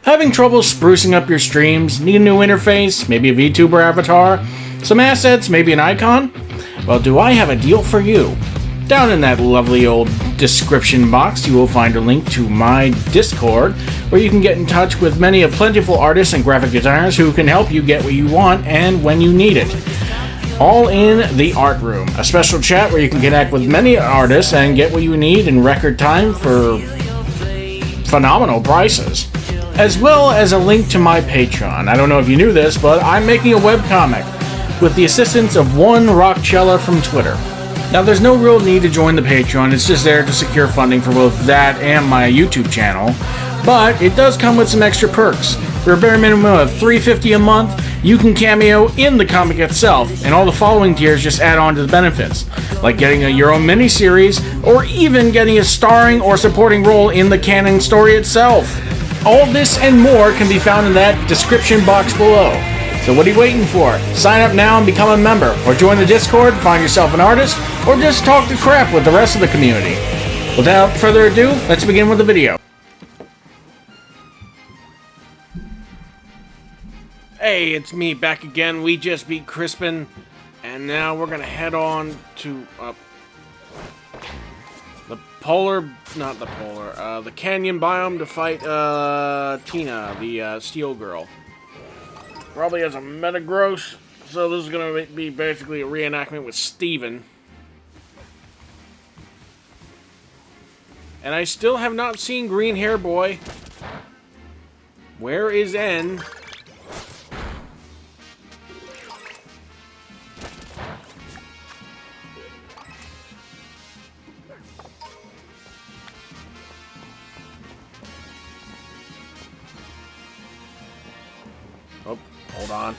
Having trouble sprucing up your streams? Need a new interface? Maybe a VTuber avatar? Some assets? Maybe an icon? Well, do I have a deal for you? Down in that lovely old description box, you will find a link to my Discord, where you can get in touch with many of plentiful artists and graphic designers who can help you get what you want and when you need it. All in the art room, a special chat where you can connect with many artists and get what you need in record time for phenomenal prices. As well as a link to my Patreon. I don't know if you knew this, but I'm making a webcomic with the assistance of one Rockchella from Twitter. Now, there's no real need to join the Patreon, it's just there to secure funding for both that and my YouTube channel, but it does come with some extra perks. For a bare minimum of $3.50 a month, you can cameo in the comic itself, and all the following tiers just add on to the benefits, like getting your own miniseries, or even getting a starring or supporting role in the canon story itself. All this and more can be found in that description box below. So what are you waiting for? Sign up now and become a member, or join the Discord, find yourself an artist, or just talk to crap with the rest of the community. Without further ado, let's begin with the video. Hey, it's me back again. We just beat Crispin, and now we're gonna head on to the canyon biome to fight Tina, the steel girl. Probably has a Metagross, so this is gonna be basically a reenactment with Steven. And I still have not seen Green Hair Boy. Where is N? Oh, hold on.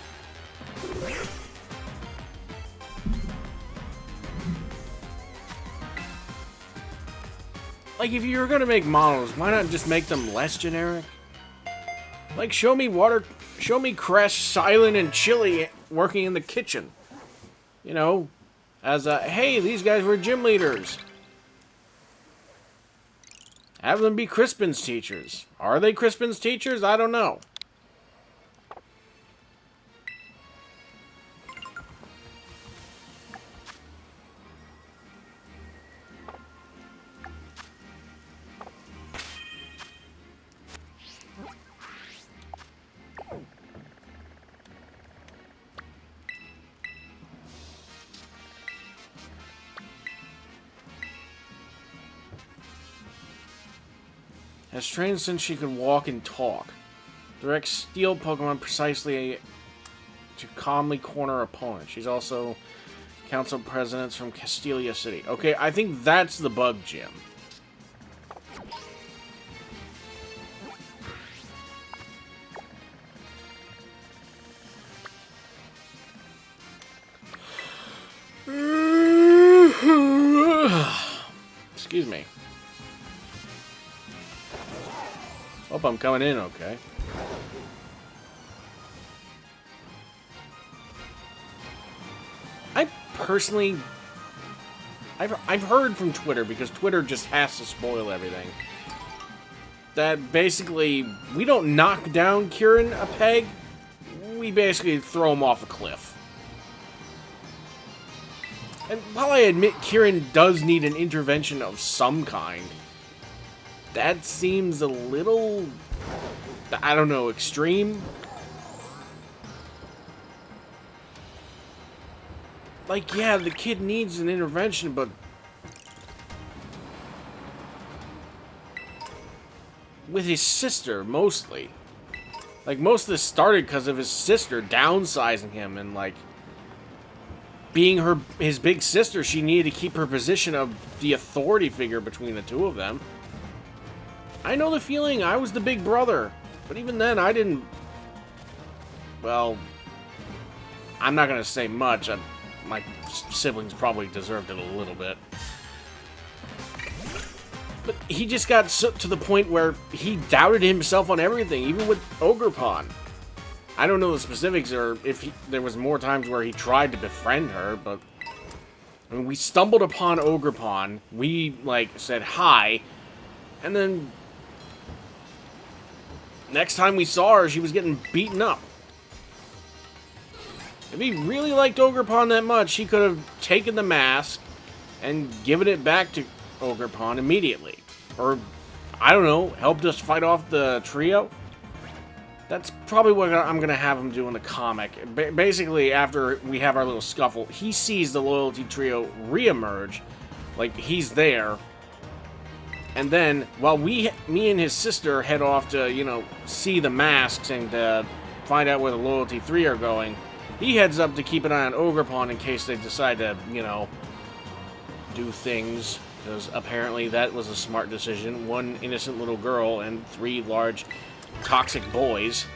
Like, if you were gonna make models, why not just make them less generic? Like, show me Cress, Silent, and Chili working in the kitchen. You know, as hey, these guys were gym leaders. Have them be Crispin's teachers. Are they Crispin's teachers? I don't know. Has trained since she could walk and talk. Directs steel Pokemon precisely to calmly corner opponents. She's also council president from Castelia City. Okay, I think that's the bug gym. Excuse me. Hope I'm coming in okay. I personally... I've heard from Twitter, because Twitter just has to spoil everything, that basically we don't knock down Kieran a peg, we basically throw him off a cliff. And while I admit Kieran does need an intervention of some kind, that seems a little, I don't know, extreme. Like, yeah, the kid needs an intervention, but with his sister, mostly. Like, most of this started because of his sister downsizing him, and, like, being his big sister, she needed to keep her position of the authority figure between the two of them. I know the feeling. I was the big brother. But even then, I didn't... Well, I'm not going to say much. My siblings probably deserved it a little bit. But he just got to the point where he doubted himself on everything, even with Ogerpon. I don't know the specifics, or if there was more times where he tried to befriend her, but... I mean, we stumbled upon Ogerpon. We, like, said hi. And then... Next time we saw her, she was getting beaten up. If he really liked Ogerpon that much, he could have taken the mask and given it back to Ogerpon immediately. Or, I don't know, helped us fight off the trio? That's probably what I'm going to have him do in the comic. Basically, after we have our little scuffle, he sees the loyalty trio reemerge, like he's there. And then, while me and his sister head off to, you know, see the masks and find out where the loyalty 3 are going, he heads up to keep an eye on Ogerpon in case they decide to, you know, do things. Because apparently that was a smart decision. 1 innocent little girl and 3 large toxic boys.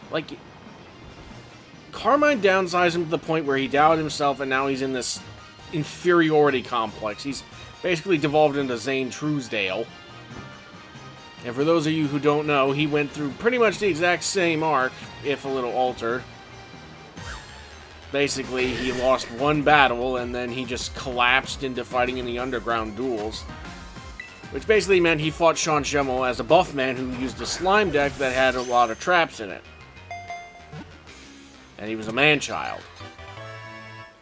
Like, Carmine downsized him to the point where he doubted himself and now he's in this inferiority complex. He's basically devolved into Zane Truesdale. And for those of you who don't know, he went through pretty much the exact same arc, if a little altered. Basically, he lost 1 battle and then he just collapsed into fighting in the underground duels. Which basically meant he fought Sean Schemmel as a buff man who used a slime deck that had a lot of traps in it. And he was a man-child.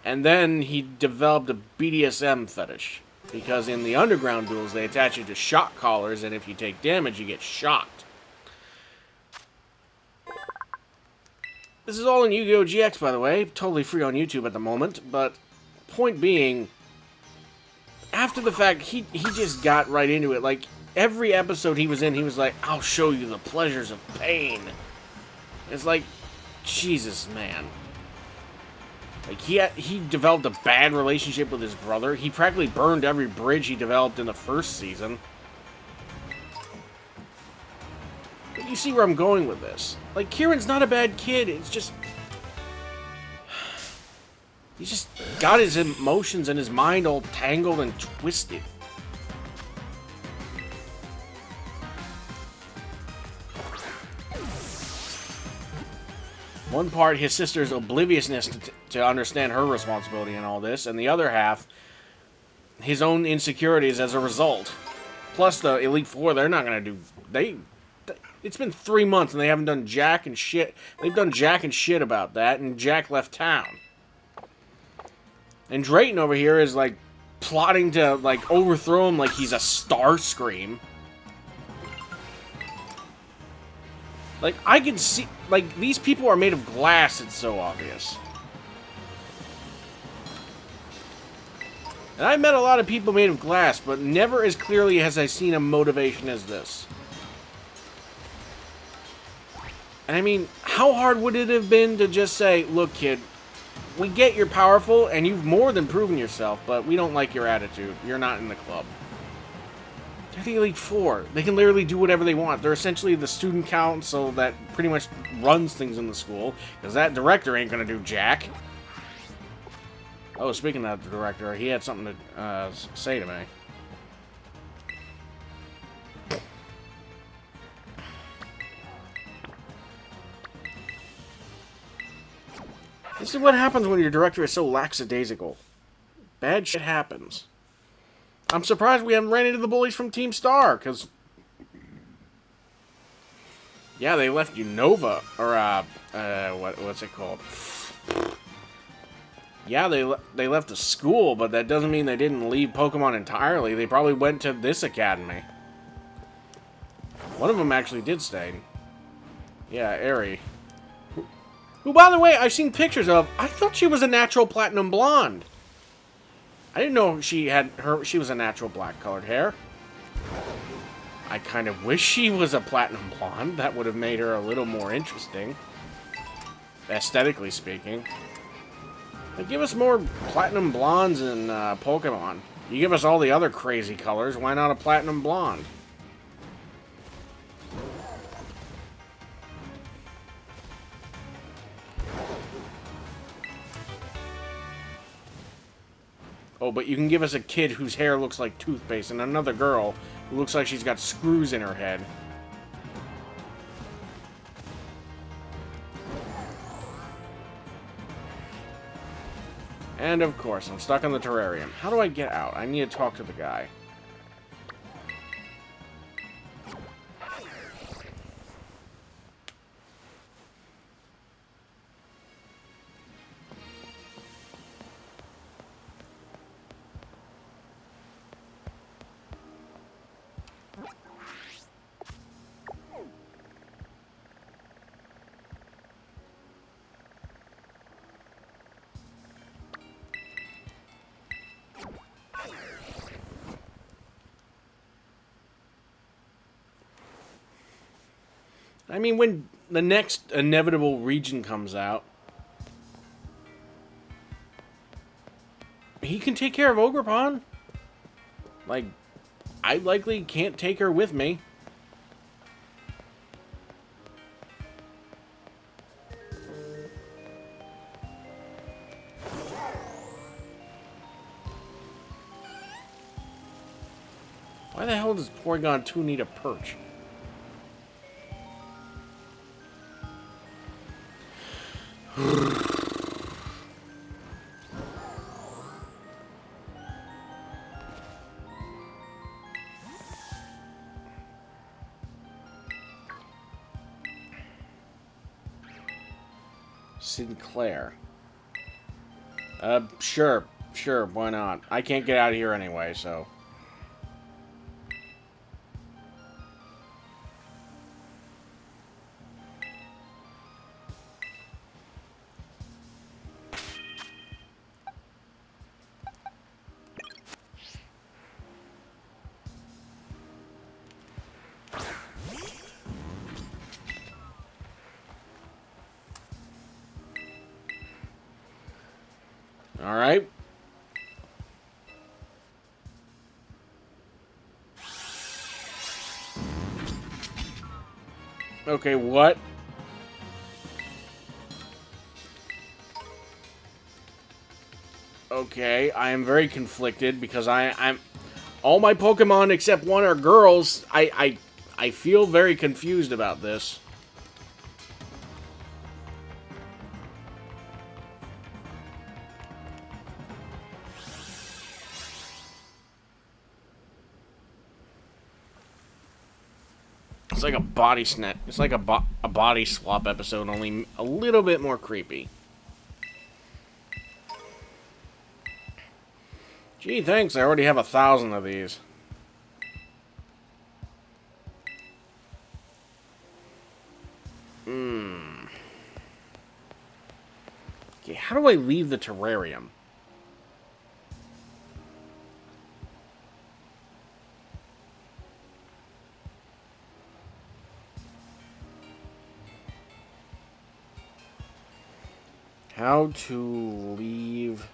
And then he developed a BDSM fetish. Because in the underground duels, they attach you to shock collars, and if you take damage, you get shocked. This is all in Yu-Gi-Oh! GX, by the way. Totally free on YouTube at the moment. But, point being, after the fact, he just got right into it. Like, every episode he was in, he was like, I'll show you the pleasures of pain. It's like, Jesus, man. Like, he developed a bad relationship with his brother. He practically burned every bridge he developed in the first season. But you see where I'm going with this. Like, Kieran's not a bad kid. It's just... He's just got his emotions and his mind all tangled and twisted. One part, his sister's obliviousness to understand her responsibility in all this, and the other half, his own insecurities as a result. Plus, the Elite Four, they're not going to do... It's been 3 months, and they haven't done jack and shit. They've done jack and shit about that, and Jack left town. And Drayton over here is, like, plotting to, like, overthrow him like he's a Starscream. Like, I can see... Like, these people are made of glass, it's so obvious. And I've met a lot of people made of glass, but never as clearly has I seen a motivation as this. And I mean, how hard would it have been to just say, look, kid, we get you're powerful, and you've more than proven yourself, but we don't like your attitude. You're not in the club. They're the Elite Four. They can literally do whatever they want. They're essentially the student council that pretty much runs things in the school, because that director ain't gonna do jack. Oh, speaking of the director, he had something to say to me. This is what happens when your director is so lackadaisical. Bad shit happens. I'm surprised we haven't ran into the bullies from Team Star, because... Yeah, they left Unova, or, what's it called? Yeah, they left the school, but that doesn't mean they didn't leave Pokemon entirely. They probably went to this academy. One of them actually did stay. Yeah, Amary. Who, by the way, I've seen pictures of. I thought she was a natural platinum blonde. I didn't know she was a natural black-colored hair. I kind of wish she was a platinum blonde. That would have made her a little more interesting. Aesthetically speaking. But give us more platinum blondes in Pokemon. You give us all the other crazy colors, why not a platinum blonde? Oh, but you can give us a kid whose hair looks like toothpaste and another girl who looks like she's got screws in her head. And of course, I'm stuck in the terrarium. How do I get out? I need to talk to the guy. I mean, when the next inevitable region comes out, he can take care of Ogrepon. Like, I likely can't take her with me. Why the hell does Porygon 2 need a perch? Sinclair. Sure, why not? I can't get out of here anyway, so... Alright. Okay, what? Okay, I am very conflicted because I'm all my Pokemon except one are girls. I feel very confused about this. It's like a body snap. It's like a body swap episode, only a little bit more creepy. Gee, thanks. I already have 1,000 of these. Okay, how do I leave the terrarium? How to leave...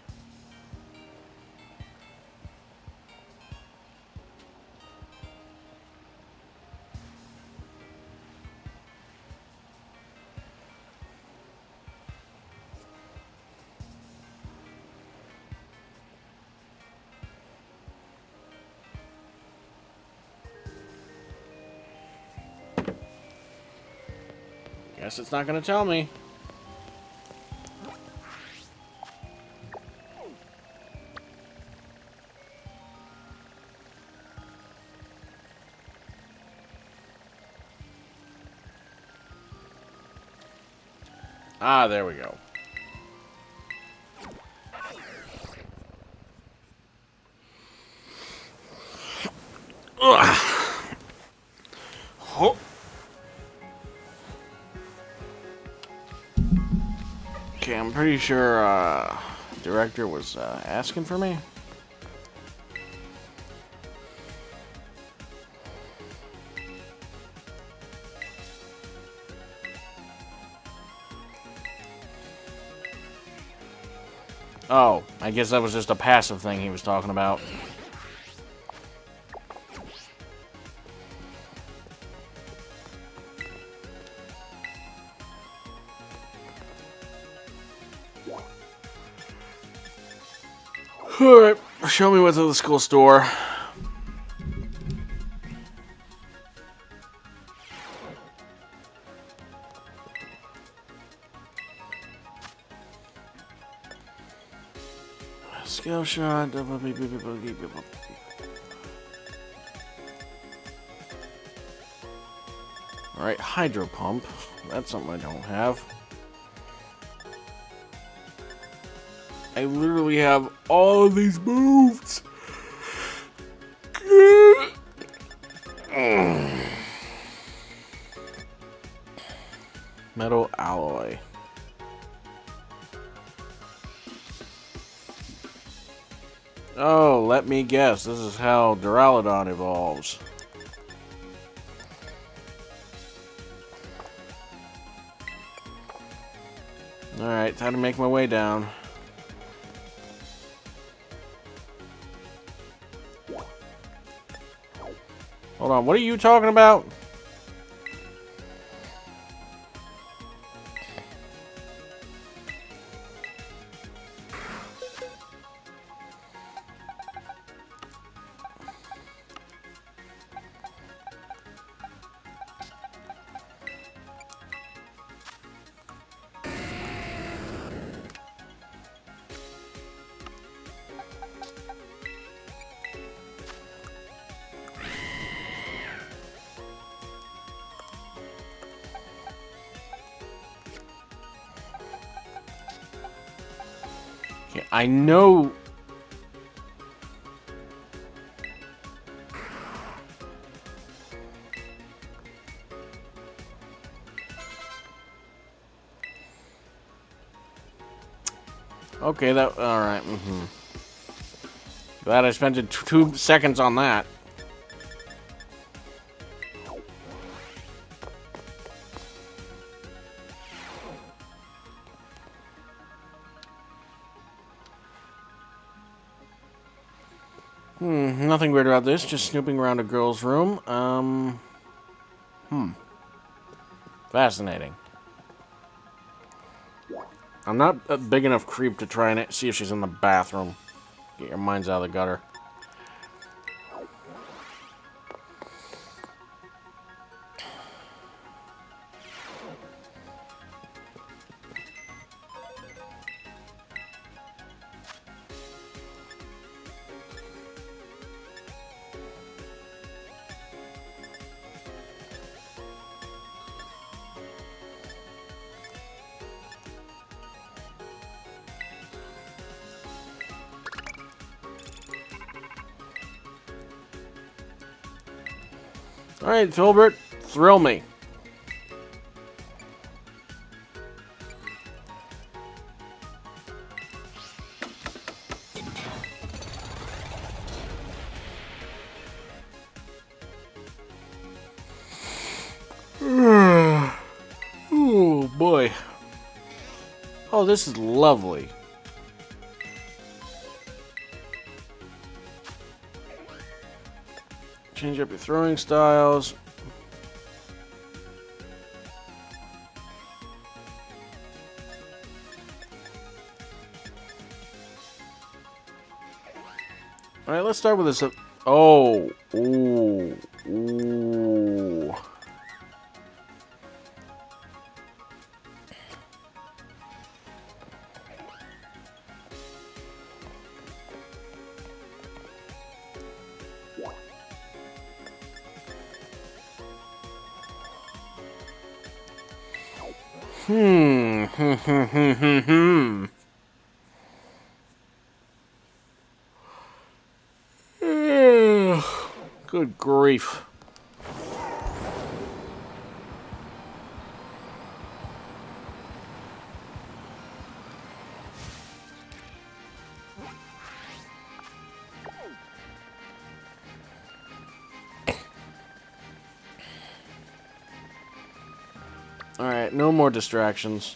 Guess it's not gonna tell me. Ah, there we go. Ugh. Oh. Okay, I'm pretty sure director was asking for me. Oh, I guess that was just a passive thing he was talking about. Alright, show me what's at the school store. Skill shot. Alright, hydro pump. That's something I don't have. I literally have all of these moves. Metal alloy. Oh, let me guess. This is how Duraludon evolves. Alright, time to make my way down. Hold on, what are you talking about? I know. Okay, that. Alright. Glad I spent 2 seconds on that. Nothing weird about this, just snooping around a girl's room. Fascinating. I'm not a big enough creep to try and see if she's in the bathroom. Get your minds out of the gutter. Alright, Filbert, thrill me. Oh boy. Oh, this is lovely. Change up your throwing styles. Alright, let's start with this. Oh. Ooh. Ooh. Good grief. Alright, no more distractions.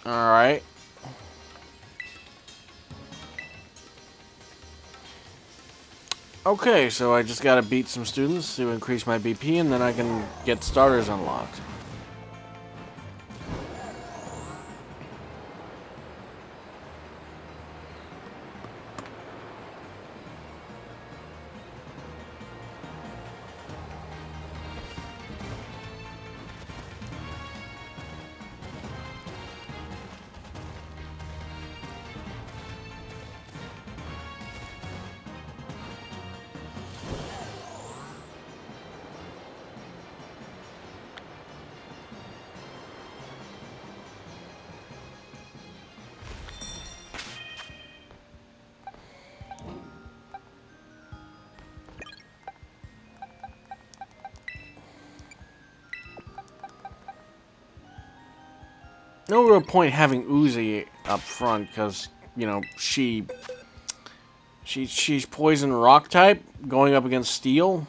Alright. Okay, so I just gotta beat some students to increase my BP, and then I can get starters unlocked. No real point having Uzi up front because, you know, she's poison rock type going up against steel.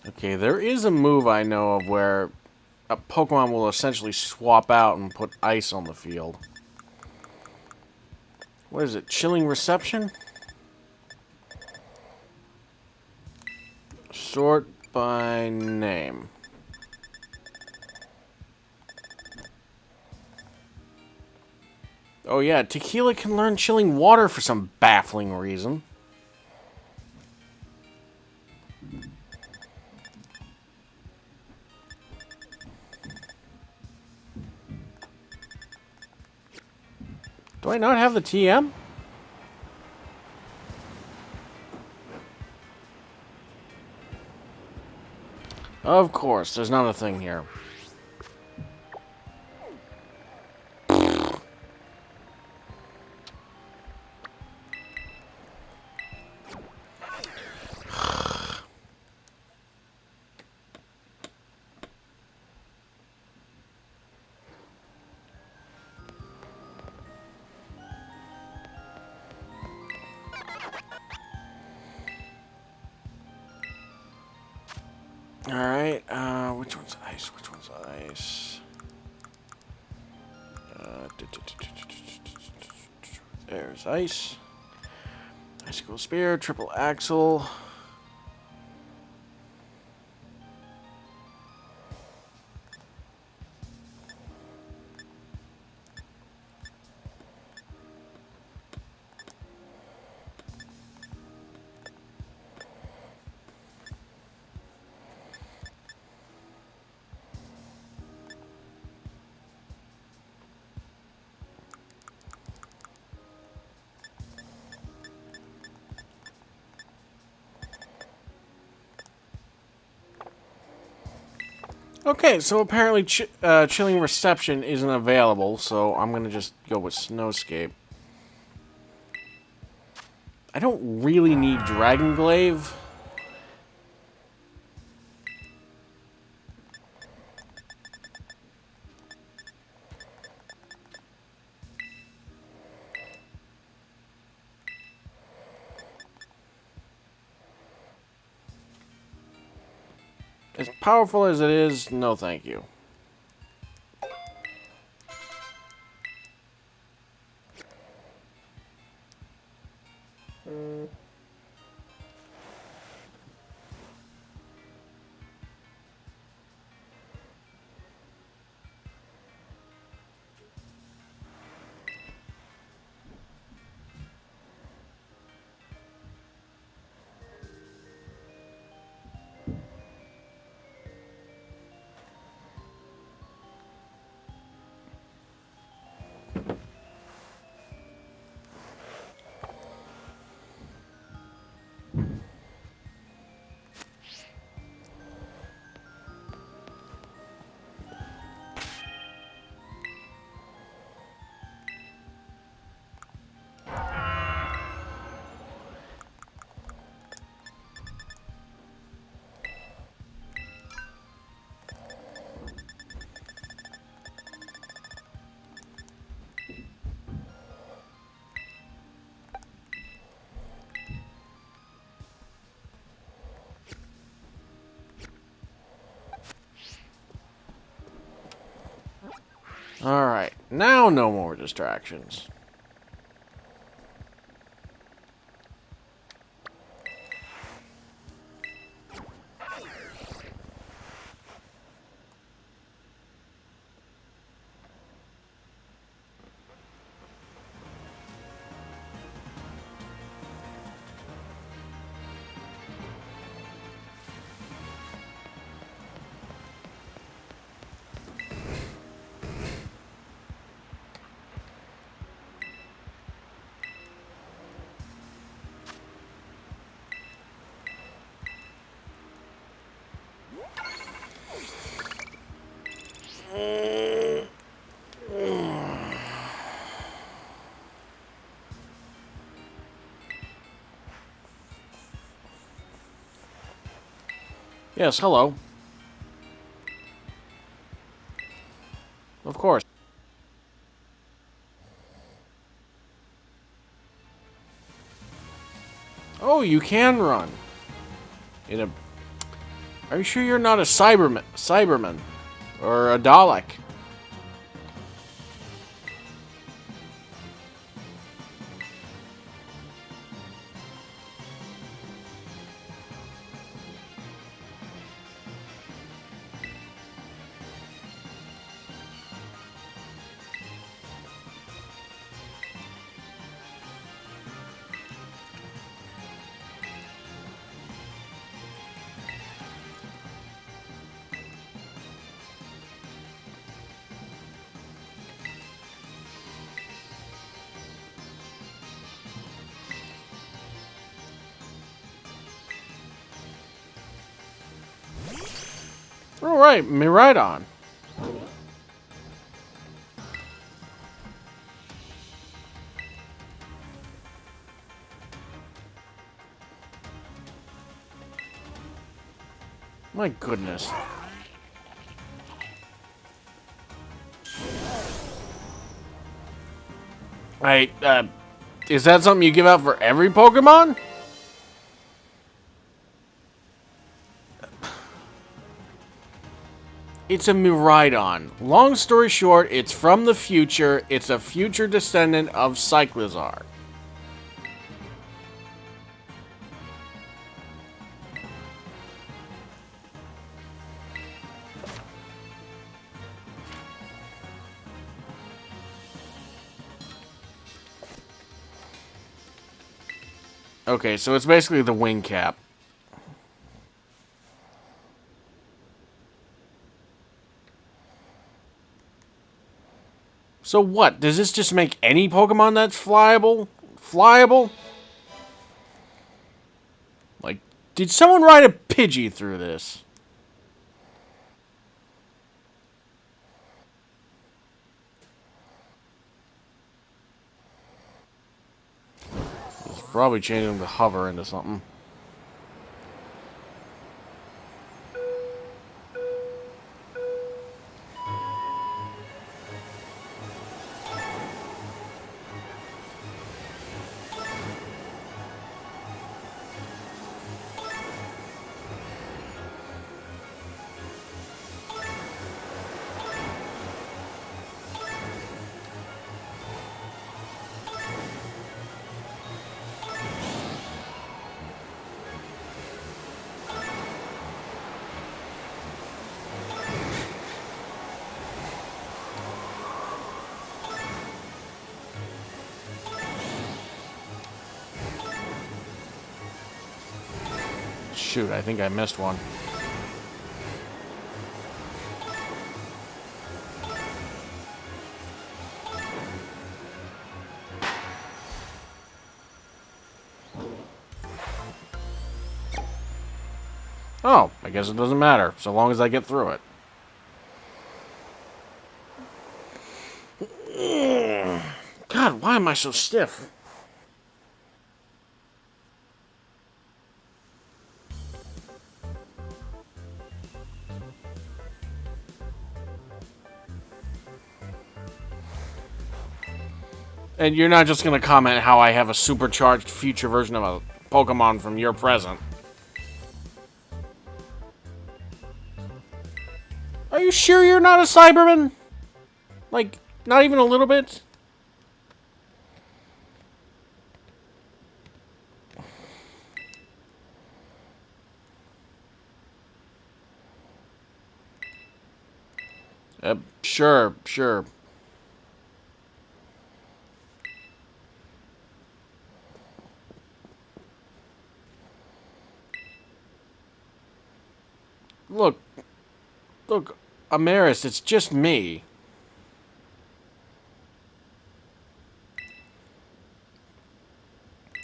Okay, there is a move I know of where a Pokemon will essentially swap out and put ice on the field. What is it? Chilling Reception? Sort by name. Oh yeah, Tequila can learn Chilling Water for some baffling reason. Do I not have the TM? Of course, there's not a thing here. Alright, which one's ice? Which one's ice? There's ice. Icicle Spear, Triple Axle. Okay, so apparently Chilling Reception isn't available, so I'm going to just go with Snowscape. I don't really need Dragon Glaive. As powerful as it is, no thank you. Alright, now no more distractions. Yes, hello. Of course. Oh, you can run. In a... Are you sure you're not a Cyberman? Or a Dalek? Alright, me right on. My goodness. Is that something you give out for every Pokemon? It's a Miraidon. Long story short, it's from the future. It's a future descendant of Cyclizar. Okay, so it's basically the wing cap. So what? Does this just make any Pokemon that's flyable? Flyable? Like, did someone ride a Pidgey through this? It's probably changing the hover into something. Shoot, I think I missed one. Oh, I guess it doesn't matter, so long as I get through it. God, why am I so stiff? And you're not just gonna comment how I have a supercharged future version of a Pokemon from your present. Are you sure you're not a Cyberman? Like, not even a little bit? Sure. Look, Amaris, it's just me.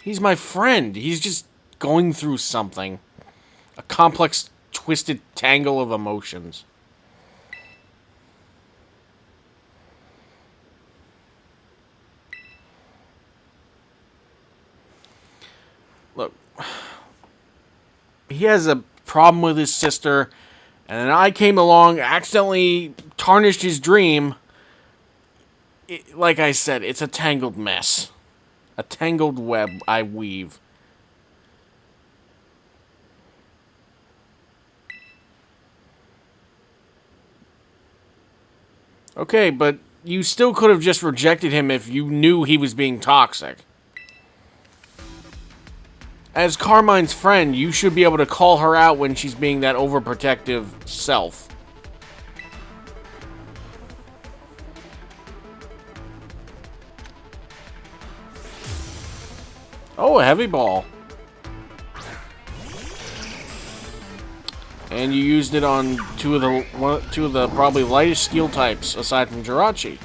He's my friend. He's just going through something. A complex, twisted tangle of emotions. Look, he has a problem with his sister, and then I came along, accidentally tarnished his dream. Like I said, it's a tangled mess. A tangled web I weave. Okay, but you still could have just rejected him if you knew he was being toxic. As Carmine's friend, you should be able to call her out when she's being that overprotective self. Oh, a heavy ball. And you used it on two of the probably lightest steel types aside from Jirachi.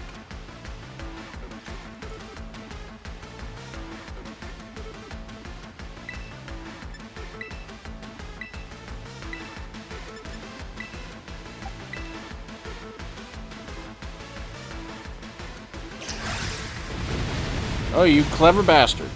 Oh, you clever bastard.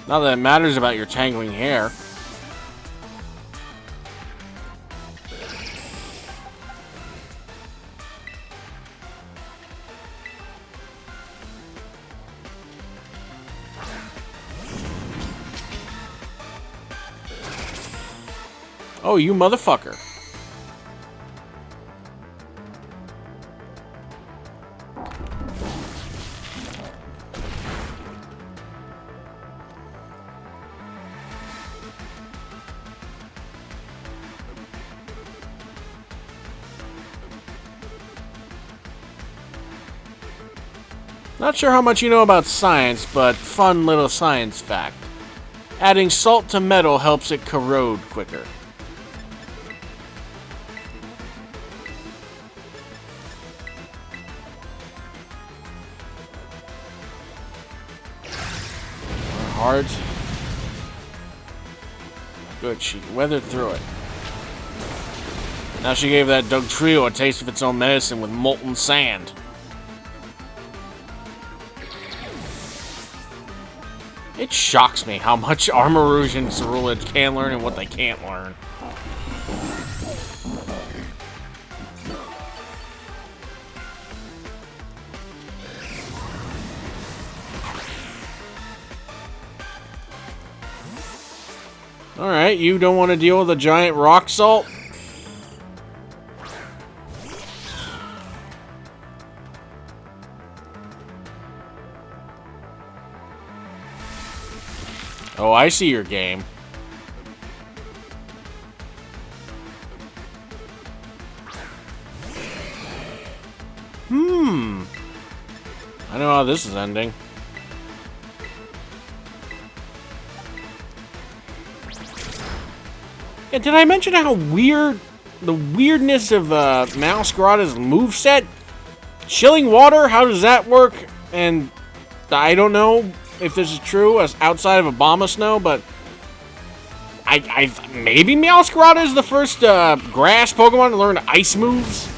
Not that it matters about your tangling hair. Oh, you motherfucker. Not sure how much you know about science, but fun little science fact. Adding salt to metal helps it corrode quicker. Hard. Good, she weathered through it. Now she gave that Doug Trio a taste of its own medicine with molten sand. It shocks me how much Armarouge and Cerulege can learn and what they can't learn. Alright, you don't want to deal with a giant rock salt? Oh, I see your game. I know how this is ending. Yeah, did I mention how weird the weirdness of Masquerada's moveset? Chilling water, how does that work? And I don't know if this is true as outside of Abomasnow, but I maybe Meowscarada is the first grass Pokemon to learn ice moves.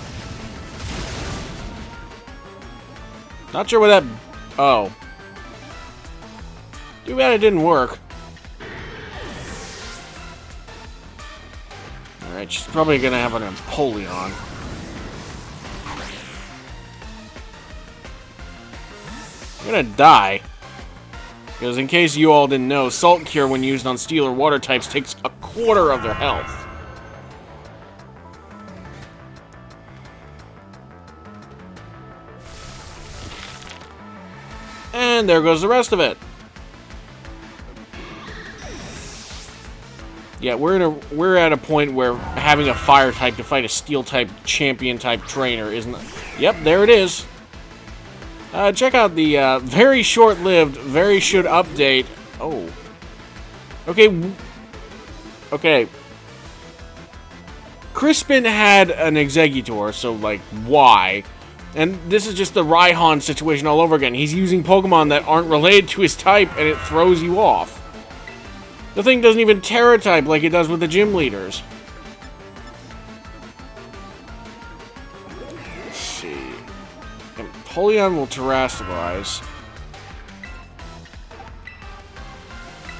Not sure what that. Oh, too bad it didn't work. All right, she's probably gonna have an Empoleon. I'm gonna die. Because in case you all didn't know, Salt Cure when used on Steel or Water types takes a quarter of their health. And there goes the rest of it. Yeah, we're at a point where having a Fire type to fight a Steel type champion type trainer isn't. Yep, there it is. Check out the very short-lived, very should update. Oh. Okay. Okay. Crispin had an Exeggutor, so, like, why? And this is just the Raihan situation all over again. He's using Pokemon that aren't related to his type, and it throws you off. The thing doesn't even Terra type like it does with the gym leaders. Let's see. Empoleon will Terrasilize.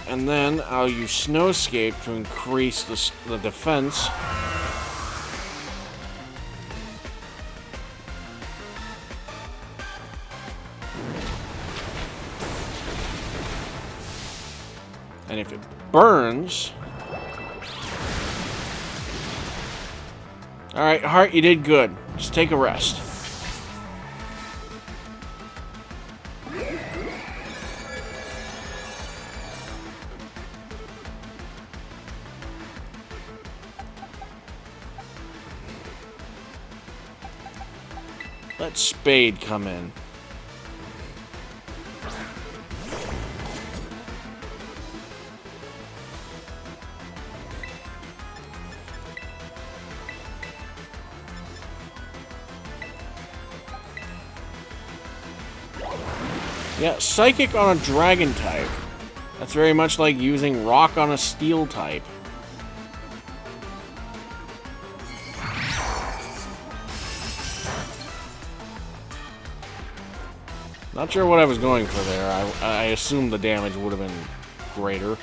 And then I'll use Snow Escape to increase the defense. And if it burns... Alright, Heart, you did good. Just take a rest. Let Spade come in. Yeah, Psychic on a Dragon type. That's very much like using Rock on a Steel type. Not sure what I was going for there. I assumed the damage would have been greater.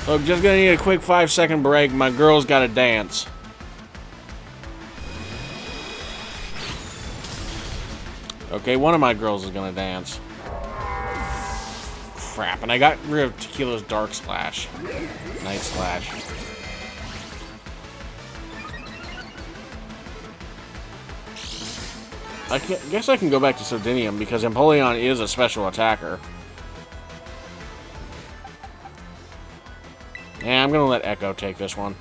Look, just gonna need a quick 5-second break. My girl's gotta dance. Okay, one of my girls is gonna dance. Crap, and I got rid of Tequila's Dark Slash. Night Slash. Guess I can go back to Sardinium because Empoleon is a special attacker. Yeah, I'm gonna let Echo take this one.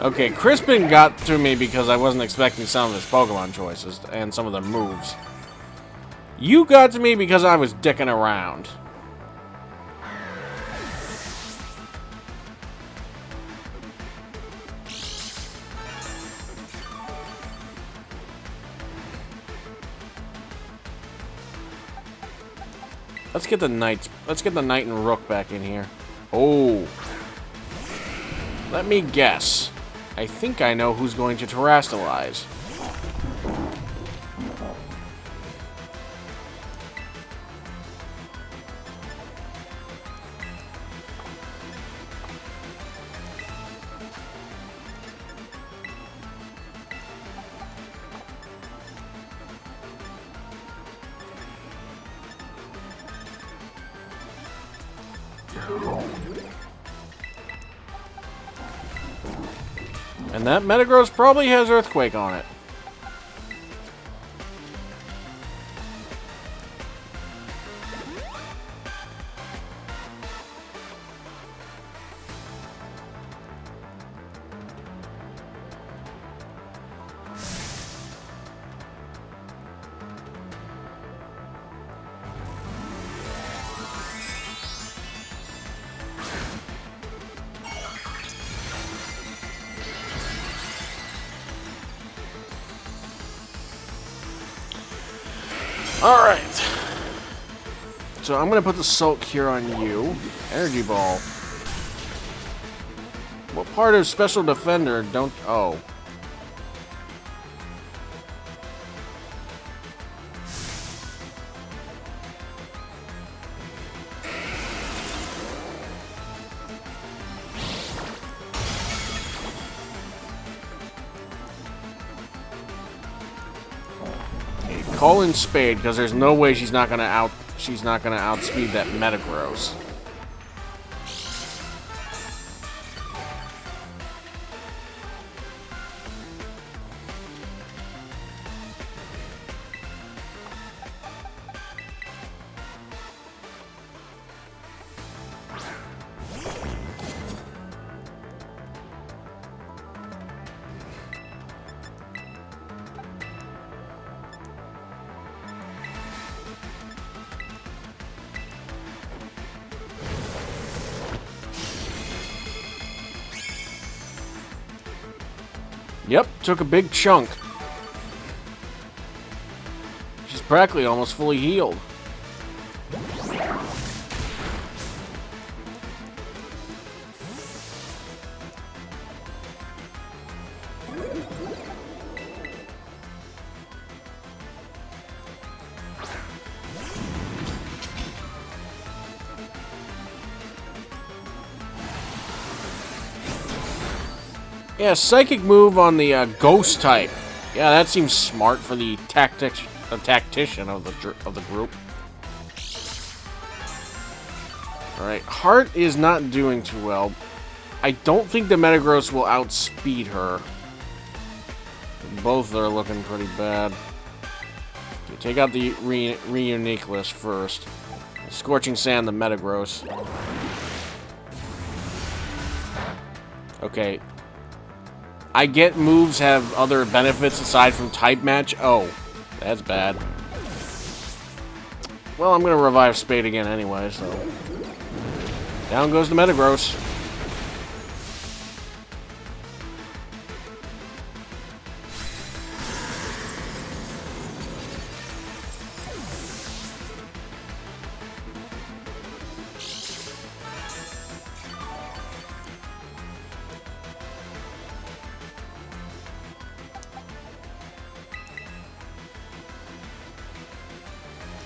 Okay, Crispin got through me because I wasn't expecting some of his Pokemon choices and some of the moves. You got to me because I was dicking around. Let's get the Knight and Rook back in here. Oh. Let me guess. I think I know who's going to Terrasilize. And that Metagross probably has Earthquake on it. Alright. So I'm going to put the Sulk here on you. Energy Ball. What part of Special Defender don't... Oh. Call in Spade, because there's no way she's not gonna outspeed that Metagross. Yep, took a big chunk. She's practically almost fully healed. Yeah, psychic move on the ghost type. Yeah, that seems smart for the tactician of the group. All right, Heart is not doing too well. I don't think the Metagross will outspeed her. Both are looking pretty bad. Okay, take out the Reuniculus first. Scorching Sand the Metagross. Okay. I get moves have other benefits aside from type match. Oh, that's bad. Well, I'm going to revive Spade again anyway, so... Down goes the Metagross.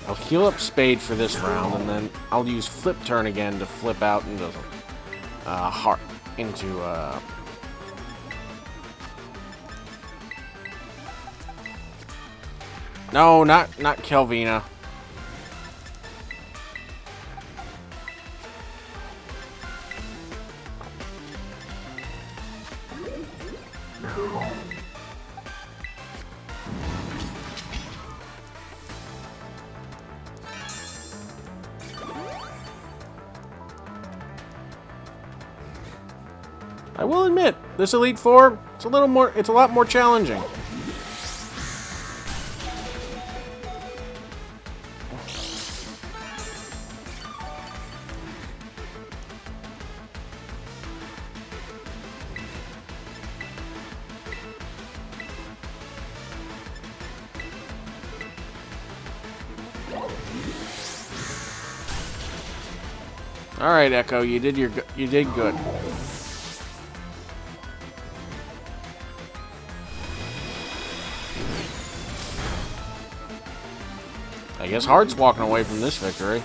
I'll heal up Spade for this round, and then I'll use Flip Turn again to flip out into Heart into No, not Kelvina. I will admit, this Elite Four, it's a lot more challenging. All right, Echo, you did good. I guess Heart's walking away from this victory.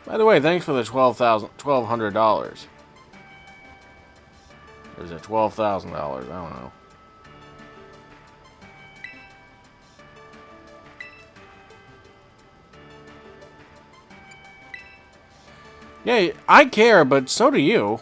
By the way, thanks for the $1,200. Or is it $12,000? I don't know. Yeah, I care, but so do you.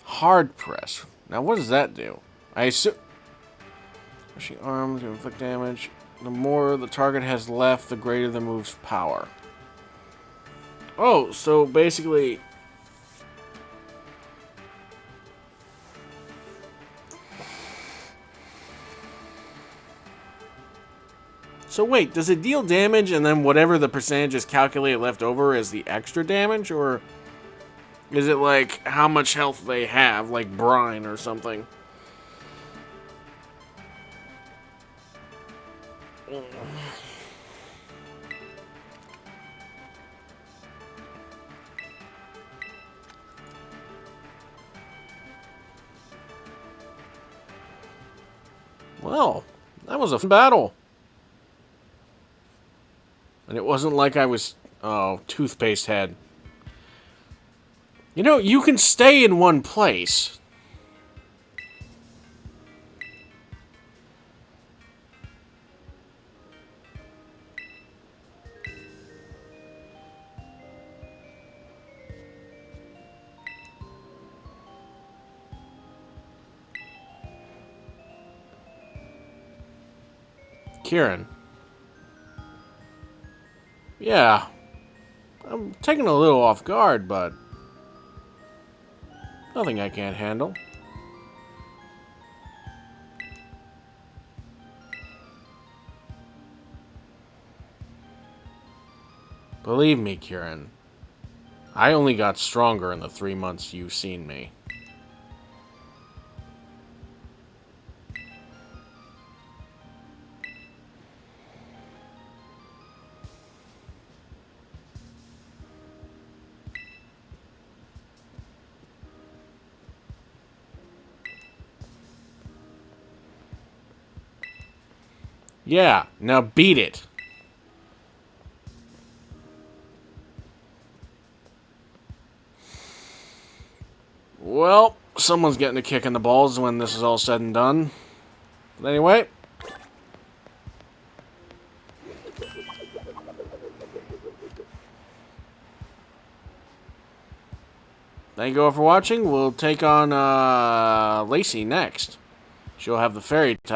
Hard press. Now, what does that do? I assume... Pushing arm to inflict damage. The more the target has left, the greater the move's power. Oh, so basically... So wait, does it deal damage and then whatever the percentage is calculated left over is the extra damage? Or Is it like how much health they have, like brine or something? Well, that was a fun battle. And it wasn't like I was... Oh, toothpaste head. You know, you can stay in one place. Kieran. Yeah. I'm taken a little off guard, but... Nothing I can't handle. Believe me, Kieran. I only got stronger in the 3 months you've seen me. Yeah, now beat it. Well, someone's getting a kick in the balls when this is all said and done. But anyway. Thank you all for watching. We'll take on Lacey next. She'll have the fairy type.